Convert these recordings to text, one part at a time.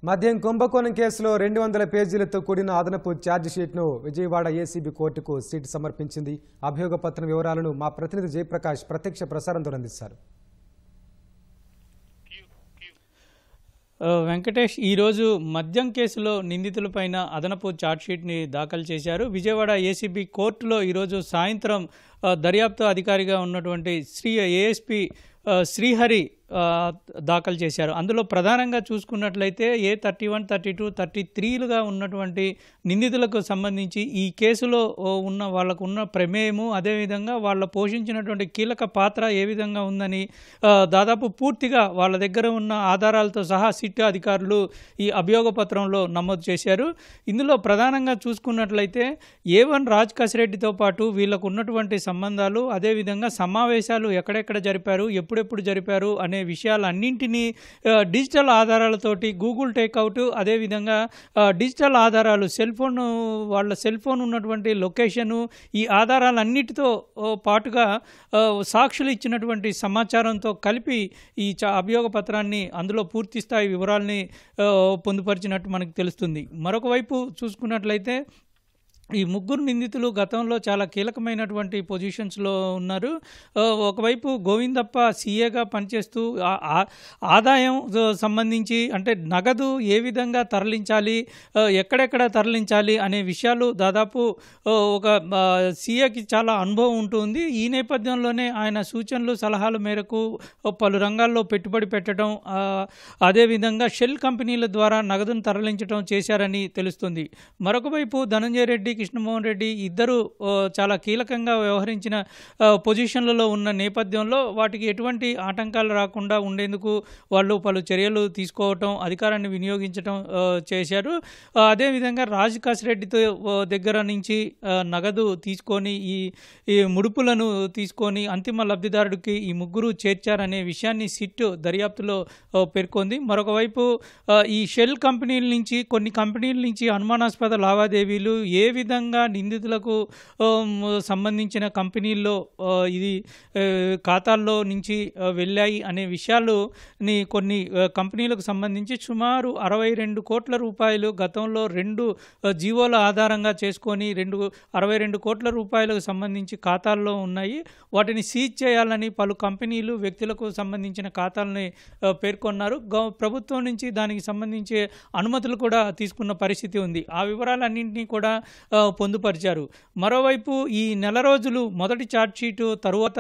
మద్యం కుంభకోణం కేసులో 200 పేజీలతో కూడిన అదనపు ఛార్జ్ షీట్ను విజయవాడ ఏసీబీ కోర్టుకు సిట్ సమర్పించింది. అభియోగ పత్రం వివరాలను మా ప్రతినిధి జయప్రకాష్ ప్రత్యక్ష ప్రసారంతో అందిస్తారు. వెంకటేష్ ఈరోజు మద్యం కేసులో నిందితులపైన అదనపు ఛార్జ్షీట్ని దాఖలు చేశారు. విజయవాడ ఏసీబీ కోర్టులో ఈరోజు సాయంత్రం దర్యాప్తు అధికారిగా ఉన్నటువంటి ఏఎస్పీ శ్రీహరి దాఖలు చేశారు. అందులో ప్రధానంగా చూసుకున్నట్లయితే A31, 32, 33లుగా ఉన్నటువంటి నిందితులకు సంబంధించి ఈ కేసులో ఉన్న వాళ్ళకు ఉన్న ప్రమేయము, అదేవిధంగా వాళ్ళ పోషించినటువంటి కీలక పాత్ర ఏ విధంగా ఉందని దాదాపు పూర్తిగా వాళ్ళ దగ్గర ఉన్న ఆధారాలతో సహా సిట్ అధికారులు ఈ అభియోగ పత్రంలో నమోదు చేశారు. ఇందులో ప్రధానంగా చూసుకున్నట్లయితే A1 రాజ్ కసిరెడ్డితో పాటు వీళ్ళకు ఉన్నటువంటి సంబంధాలు, అదేవిధంగా సమావేశాలు ఎక్కడెక్కడ జరిపారు, ఎప్పుడెప్పుడు జరిపారు అనే విషయాలన్నింటినీ డిజిటల్ ఆధారాలతోటి గూగుల్ టేక్అవుట్, అదేవిధంగా డిజిటల్ ఆధారాలు వాళ్ళ సెల్ ఫోన్ ఉన్నటువంటి లొకేషను, ఈ ఆధారాలన్నిటితో పాటుగా సాక్షులు ఇచ్చినటువంటి సమాచారంతో కలిపి ఈ అభియోగ పత్రాన్ని అందులో పూర్తి స్థాయి వివరాలని పొందుపరిచినట్టు మనకు తెలుస్తుంది. మరొక వైపు చూసుకున్నట్లయితే ఈ ముగ్గురు నిందితులు గతంలో చాలా కీలకమైనటువంటి పొజిషన్స్లో ఉన్నారు. ఒకవైపు గోవిందప్ప సీఏగా పనిచేస్తూ ఆదాయం సంబంధించి అంటే నగదు ఏ విధంగా తరలించాలి, ఎక్కడెక్కడ తరలించాలి అనే విషయాలు దాదాపు ఒక సీఏకి చాలా అనుభవం ఉంటుంది. ఈ నేపథ్యంలోనే ఆయన సూచనలు సలహాల మేరకు పలు రంగాల్లో పెట్టుబడి పెట్టడం, అదేవిధంగా షెల్ కంపెనీల ద్వారా నగదును తరలించడం చేశారని తెలుస్తుంది. మరొక వైపు ధనంజయ రెడ్డి, కృష్ణమోహన్ రెడ్డి ఇద్దరు చాలా కీలకంగా వ్యవహరించిన పొజిషన్లలో ఉన్న నేపథ్యంలో వాటికి ఎటువంటి ఆటంకాలు రాకుండా ఉండేందుకు వాళ్ళు పలు చర్యలు తీసుకోవటం, అధికారాన్ని వినియోగించడం చేశారు. అదేవిధంగా రాజ్ కసిరెడ్డితో దగ్గర నుంచి నగదు తీసుకొని ఈ ముడుపులను తీసుకొని అంతిమ లబ్ధిదారుడికి ఈ ముగ్గురు చేర్చారనే విషయాన్ని సిట్ దర్యాప్తులో పేర్కొంది. మరొక వైపు ఈ షెల్ కంపెనీల నుంచి, కొన్ని కంపెనీల నుంచి అనుమానాస్పద లావాదేవీలు ఏ విధంగా నిందితులకు సంబంధించిన కంపెనీల్లో ఇది ఖాతాల్లో నుంచి వెళ్ళాయి అనే విషయాలని కొన్ని కంపెనీలకు సంబంధించి సుమారు 62 కోట్ల రూపాయలు గతంలో 2 జీవోల ఆధారంగా చేసుకొని 62 కోట్ల రూపాయలకు సంబంధించి ఖాతాల్లో ఉన్నాయి. వాటిని సీజ్ చేయాలని పలు కంపెనీలు, వ్యక్తులకు సంబంధించిన ఖాతాలని పేర్కొన్నారు. ప్రభుత్వం నుంచి దానికి సంబంధించి అనుమతులు కూడా తీసుకున్న పరిస్థితి ఉంది. ఆ వివరాలన్నింటినీ కూడా పొందుపరిచారు. మరోవైపు ఈ నెల రోజులు మొదటి ఛార్జ్షీటు తరువాత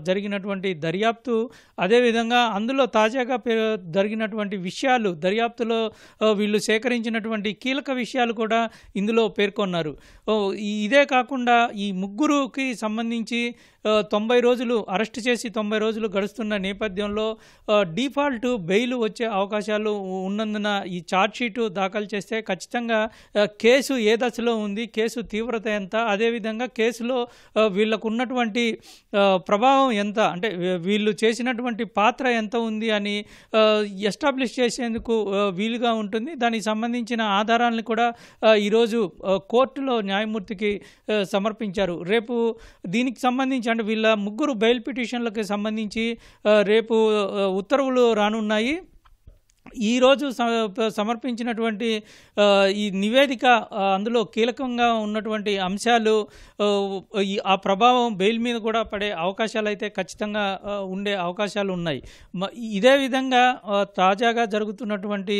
జరిగినటువంటి దర్యాప్తు, అదేవిధంగా అందులో తాజాగా జరిగినటువంటి విషయాలు, దర్యాప్తులో వీళ్ళు సేకరించినటువంటి కీలక విషయాలు కూడా ఇందులో పేర్కొన్నారు. ఇదే కాకుండా ఈ ముగ్గురుకి సంబంధించి 90 రోజులు అరెస్ట్ చేసి 90 రోజులు గడుస్తున్న నేపథ్యంలో డిఫాల్ట్ బెయిల్ వచ్చే అవకాశాలు ఉన్నందున ఈ ఛార్జ్షీటు దాఖలు చేస్తే ఖచ్చితంగా కేసు ఏ దశలో ఉంది, కేసు తీవ్రత ఎంత, అదేవిధంగా కేసులో వీళ్ళకు ఉన్నటువంటి ప్రభావం ఎంత, అంటే వీళ్ళు చేసినటువంటి పాత్ర ఎంత ఉంది అని ఎస్టాబ్లిష్ చేసేందుకు వీలుగా ఉంటుంది. దానికి సంబంధించిన ఆధారాలను కూడా ఈరోజు కోర్టులో న్యాయమూర్తికి సమర్పించారు. రేపు దీనికి సంబంధించి అంటే వీళ్ళ ముగ్గురు బెయిల్ పిటిషన్లకు సంబంధించి రేపు ఉత్తర్వులు రానున్నాయి. ఈరోజు సమర్పించినటువంటి ఈ నివేదిక అందులో కీలకంగా ఉన్నటువంటి అంశాలు, ఆ ప్రభావం బెయిల్ మీద కూడా పడే అవకాశాలు అయితే ఖచ్చితంగా ఉండే అవకాశాలు ఉన్నాయి. ఇదే విధంగా తాజాగా జరుగుతున్నటువంటి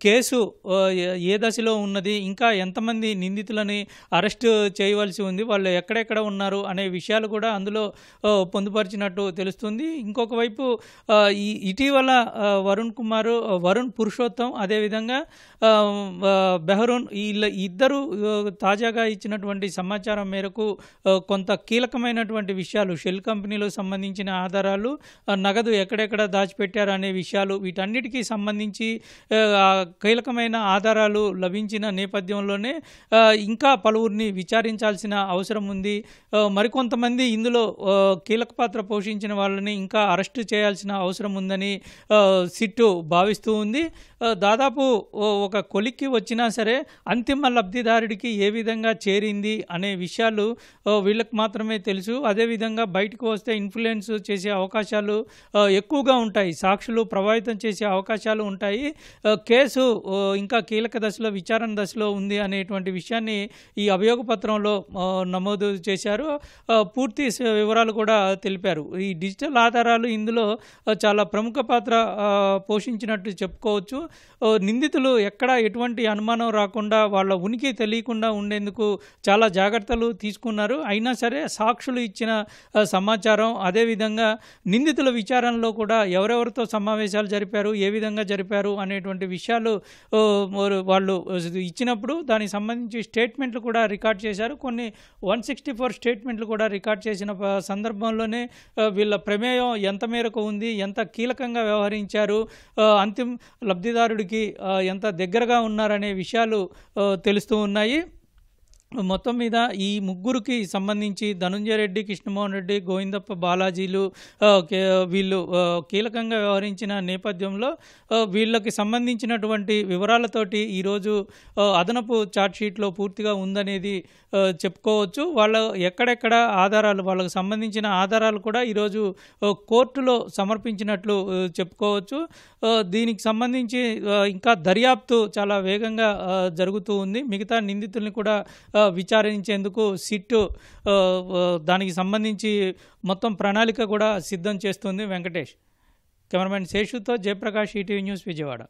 కేసు ఏ దశలో ఉన్నది, ఇంకా ఎంతమంది నిందితులని అరెస్ట్ చేయవలసి ఉంది, వాళ్ళు ఎక్కడెక్కడ ఉన్నారు అనే విషయాలు కూడా అందులో పొందుపరిచినట్టు తెలుస్తుంది. ఇంకొక వైపు ఇటీవల వరుణ్ పురుషోత్తం, అదేవిధంగా బెహరూన్, ఇద్దరు తాజాగా ఇచ్చినటువంటి సమాచారం మేరకు కొంత కీలకమైనటువంటి విషయాలు, షెల్ కంపెనీలకు సంబంధించిన ఆధారాలు, నగదు ఎక్కడెక్కడ దాచిపెట్టారు అనే విషయాలు, వీటన్నిటికీ సంబంధించి కీలకమైన ఆధారాలు లభించిన నేపథ్యంలోనే ఇంకా పలువురిని విచారించాల్సిన అవసరం ఉంది. మరికొంతమంది ఇందులో కీలక పాత్ర పోషించిన వాళ్ళని ఇంకా అరెస్టు చేయాల్సిన అవసరం ఉందని సిట్టు భావిస్తుంది. భావిస్తూ ఉంది. దాదాపు ఒక కొలిక్కి వచ్చినా సరే అంతిమ లబ్ధిదారుడికి ఏ విధంగా చేరింది అనే విషయాలు వీళ్ళకి మాత్రమే తెలుసు. అదేవిధంగా బయటకు వస్తే ఇన్ఫ్లుయెన్స్ చేసే అవకాశాలు ఎక్కువగా ఉంటాయి, సాక్షులు ప్రభావితం చేసే అవకాశాలు ఉంటాయి. కేసు ఇంకా కీలక దశలో, విచారణ దశలో ఉంది అనేటువంటి విషయాన్ని ఈ అభియోగ పత్రంలో నమోదు చేశారు. పూర్తి వివరాలు కూడా తెలిపారు. ఈ డిజిటల్ ఆధారాలు ఇందులో చాలా ప్రముఖ పాత్ర పోషించినట్టు చెప్పుకోవచ్చు. నిందితులు ఎక్కడ ఎటువంటి అనుమానం రాకుండా, వాళ్ళ ఉనికి తెలియకుండా ఉండేందుకు చాలా జాగ్రత్తలు తీసుకున్నారు. అయినా సరే సాక్షులు ఇచ్చిన సమాచారం, అదేవిధంగా నిందితుల విచారణలో కూడా ఎవరెవరితో సమావేశాలు జరిపారు, ఏ విధంగా జరిపారు అనేటువంటి విషయాలు వాళ్ళు ఇచ్చినప్పుడు దానికి సంబంధించి స్టేట్మెంట్లు కూడా రికార్డ్ చేశారు. కొన్ని 164 స్టేట్మెంట్లు కూడా రికార్డ్ చేసిన సందర్భంలోనే వీళ్ళ ప్రమేయం ఎంత మేరకు ఉంది, ఎంత కీలకంగా వ్యవహరించారు, అంతిమ లబ్ధిదారుడికి ఎంత దగ్గరగా ఉన్నారనే విషయాలు తెలుస్తూ ఉన్నాయి. మొత్తం మీద ఈ ముగ్గురికి సంబంధించి ధనుంజయ రెడ్డి, కృష్ణమోహన్ రెడ్డి, గోవిందప్ప బాలాజీలు వీళ్ళు కీలకంగా వ్యవహరించిన నేపథ్యంలో వీళ్ళకి సంబంధించినటువంటి వివరాలతోటి ఈరోజు అదనపు ఛార్జ్షీట్లో పూర్తిగా ఉందనేది చెప్పుకోవచ్చు. వాళ్ళు ఎక్కడెక్కడ ఆధారాలు, వాళ్ళకు సంబంధించిన ఆధారాలు కూడా ఈరోజు కోర్టులో సమర్పించినట్లు చెప్పుకోవచ్చు. దీనికి సంబంధించి ఇంకా దర్యాప్తు చాలా వేగంగా జరుగుతూ ఉంది. మిగతా నిందితుల్ని కూడా విచారించేందుకు సిట్ దానికి సంబంధించి మొత్తం ప్రణాళిక కూడా సిద్ధం చేస్తుంది. వెంకటేష్. కెమెరామెన్ శేషుతో జయప్రకాష్, ఈటీవీ న్యూస్, విజయవాడ.